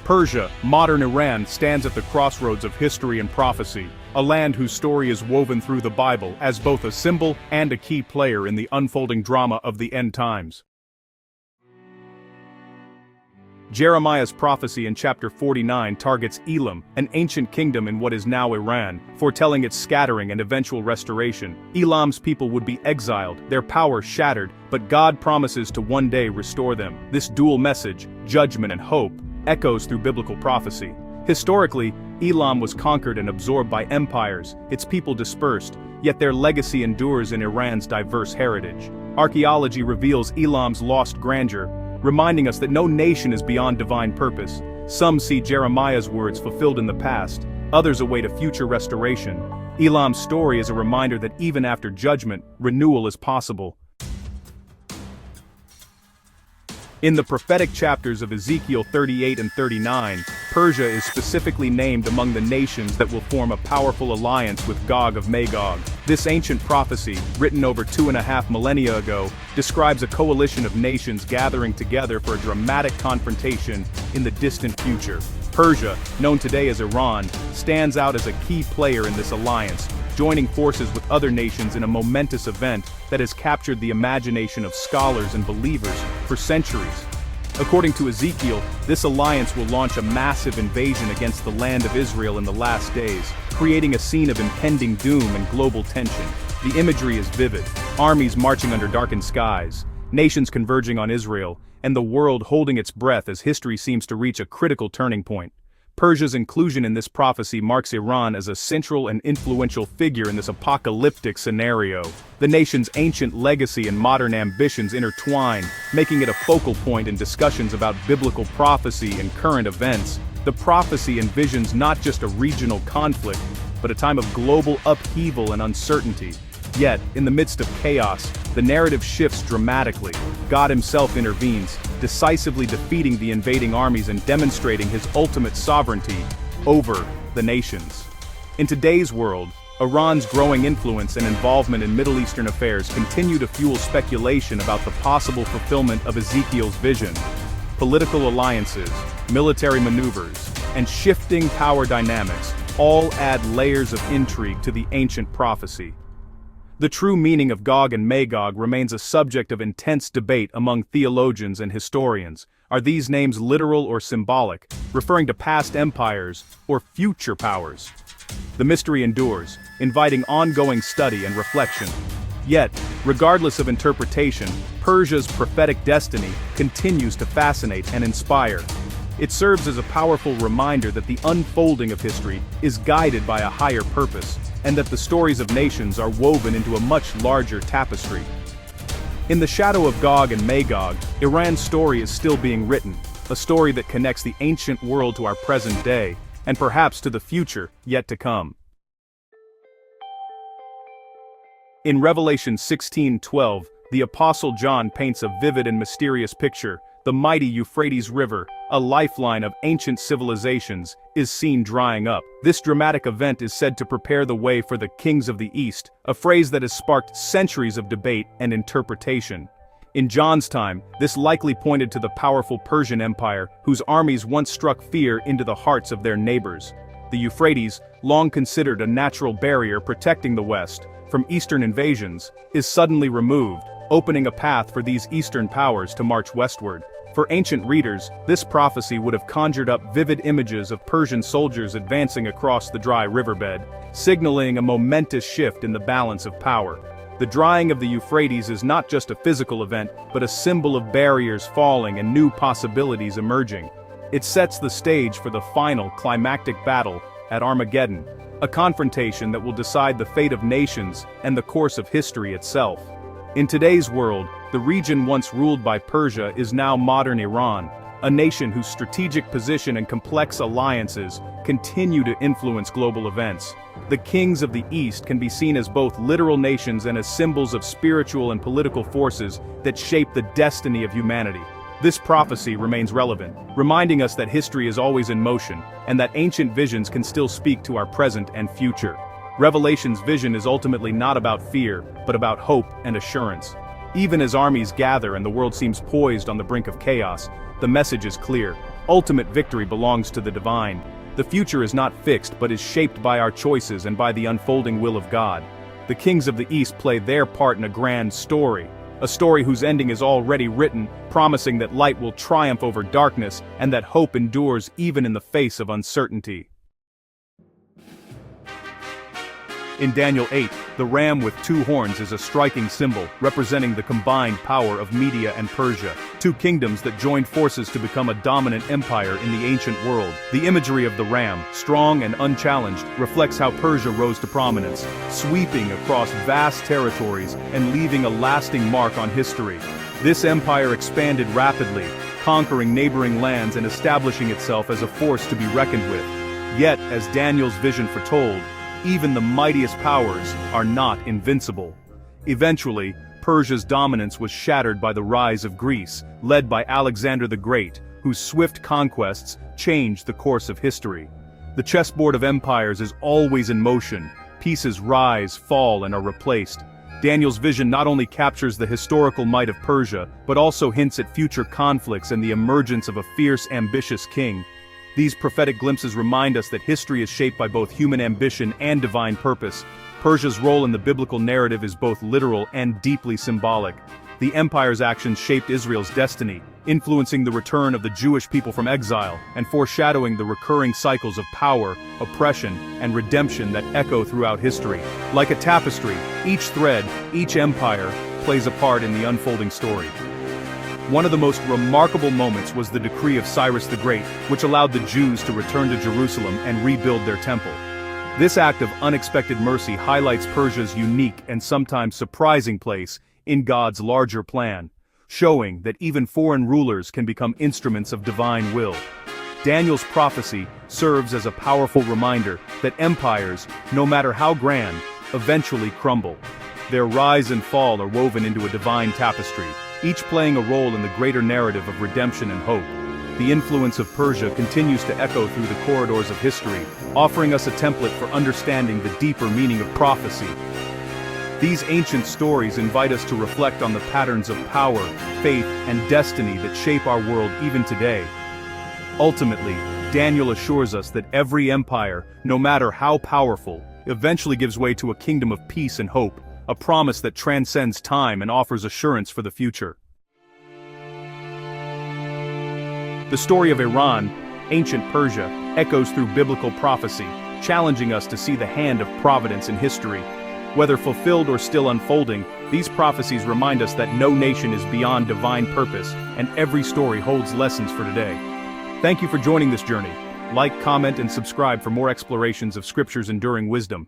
Persia, modern Iran, stands at the crossroads of history and prophecy, a land whose story is woven through the Bible as both a symbol and a key player in the unfolding drama of the end times. Jeremiah's prophecy in chapter 49 targets Elam, an ancient kingdom in what is now Iran, foretelling its scattering and eventual restoration. Elam's people would be exiled, their power shattered, but God promises to one day restore them. This dual message, judgment and hope, echoes through biblical prophecy. Historically, Elam was conquered and absorbed by empires, its people dispersed, yet their legacy endures in Iran's diverse heritage. Archaeology reveals Elam's lost grandeur, reminding us that no nation is beyond divine purpose. Some see Jeremiah's words fulfilled in the past, others await a future restoration. Elam's story is a reminder that even after judgment, renewal is possible. In the prophetic chapters of Ezekiel 38 and 39, Persia is specifically named among the nations that will form a powerful alliance with Gog of Magog. This ancient prophecy, written over 2.5 millennia ago, describes a coalition of nations gathering together for a dramatic confrontation in the distant future. Persia, known today as Iran, stands out as a key player in this alliance, joining forces with other nations in a momentous event that has captured the imagination of scholars and believers for centuries. According to Ezekiel, this alliance will launch a massive invasion against the land of Israel in the last days, creating a scene of impending doom and global tension. The imagery is vivid: armies marching under darkened skies, nations converging on Israel, and the world holding its breath as history seems to reach a critical turning point. Persia's inclusion in this prophecy marks Iran as a central and influential figure in this apocalyptic scenario. The nation's ancient legacy and modern ambitions intertwine, making it a focal point in discussions about biblical prophecy and current events. The prophecy envisions not just a regional conflict, but a time of global upheaval and uncertainty. Yet, in the midst of chaos, the narrative shifts dramatically. God himself intervenes, decisively defeating the invading armies and demonstrating his ultimate sovereignty over the nations. In today's world, Iran's growing influence and involvement in Middle Eastern affairs continue to fuel speculation about the possible fulfillment of Ezekiel's vision. Political alliances, military maneuvers, and shifting power dynamics all add layers of intrigue to the ancient prophecy. The true meaning of Gog and Magog remains a subject of intense debate among theologians and historians. Are these names literal or symbolic, referring to past empires or future powers? The mystery endures, inviting ongoing study and reflection. Yet, regardless of interpretation, Persia's prophetic destiny continues to fascinate and inspire. It serves as a powerful reminder that the unfolding of history is guided by a higher purpose, and that the stories of nations are woven into a much larger tapestry. In the shadow of Gog and Magog, Iran's story is still being written, a story that connects the ancient world to our present day, and perhaps to the future yet to come. In Revelation 16:12, the Apostle John paints a vivid and mysterious picture. The mighty Euphrates River, a lifeline of ancient civilizations, is seen drying up. This dramatic event is said to prepare the way for the kings of the East, a phrase that has sparked centuries of debate and interpretation. In John's time, this likely pointed to the powerful Persian Empire, whose armies once struck fear into the hearts of their neighbors. The Euphrates, long considered a natural barrier protecting the West from Eastern invasions, is suddenly removed, opening a path for these Eastern powers to march westward. For ancient readers, this prophecy would have conjured up vivid images of Persian soldiers advancing across the dry riverbed, signaling a momentous shift in the balance of power. The drying of the Euphrates is not just a physical event, but a symbol of barriers falling and new possibilities emerging. It sets the stage for the final climactic battle at Armageddon, a confrontation that will decide the fate of nations and the course of history itself. In today's world, the region once ruled by Persia is now modern Iran, a nation whose strategic position and complex alliances continue to influence global events. The kings of the East can be seen as both literal nations and as symbols of spiritual and political forces that shape the destiny of humanity. This prophecy remains relevant, reminding us that history is always in motion, and that ancient visions can still speak to our present and future. Revelation's vision is ultimately not about fear, but about hope and assurance. Even as armies gather and the world seems poised on the brink of chaos, the message is clear. Ultimate victory belongs to the divine. The future is not fixed but is shaped by our choices and by the unfolding will of God. The kings of the East play their part in a grand story. A story whose ending is already written, promising that light will triumph over darkness and that hope endures even in the face of uncertainty. In Daniel 8, the ram with two horns is a striking symbol, representing the combined power of Media and Persia, two kingdoms that joined forces to become a dominant empire in the ancient world. The imagery of the ram, strong and unchallenged, reflects how Persia rose to prominence, sweeping across vast territories and leaving a lasting mark on history. This empire expanded rapidly, conquering neighboring lands and establishing itself as a force to be reckoned with. Yet, as Daniel's vision foretold, even the mightiest powers are not invincible. Eventually, Persia's dominance was shattered by the rise of Greece, led by Alexander the Great, whose swift conquests changed the course of history. The chessboard of empires is always in motion. Pieces rise, fall, and are replaced. Daniel's vision not only captures the historical might of Persia, but also hints at future conflicts and the emergence of a fierce, ambitious king. These prophetic glimpses remind us that history is shaped by both human ambition and divine purpose. Persia's role in the biblical narrative is both literal and deeply symbolic. The empire's actions shaped Israel's destiny, influencing the return of the Jewish people from exile, and foreshadowing the recurring cycles of power, oppression, and redemption that echo throughout history. Like a tapestry, each thread, each empire, plays a part in the unfolding story. One of the most remarkable moments was the decree of Cyrus the Great, which allowed the Jews to return to Jerusalem and rebuild their temple. This act of unexpected mercy highlights Persia's unique and sometimes surprising place in God's larger plan, showing that even foreign rulers can become instruments of divine will. Daniel's prophecy serves as a powerful reminder that empires, no matter how grand, eventually crumble. Their rise and fall are woven into a divine tapestry, each playing a role in the greater narrative of redemption and hope. The influence of Persia continues to echo through the corridors of history, offering us a template for understanding the deeper meaning of prophecy. These ancient stories invite us to reflect on the patterns of power, faith, and destiny that shape our world even today. Ultimately, Daniel assures us that every empire, no matter how powerful, eventually gives way to a kingdom of peace and hope, a promise that transcends time and offers assurance for the future. The story of Iran, ancient Persia, echoes through biblical prophecy, challenging us to see the hand of providence in history. Whether fulfilled or still unfolding, these prophecies remind us that no nation is beyond divine purpose, and every story holds lessons for today. Thank you for joining this journey. Like, comment, and subscribe for more explorations of Scripture's enduring wisdom.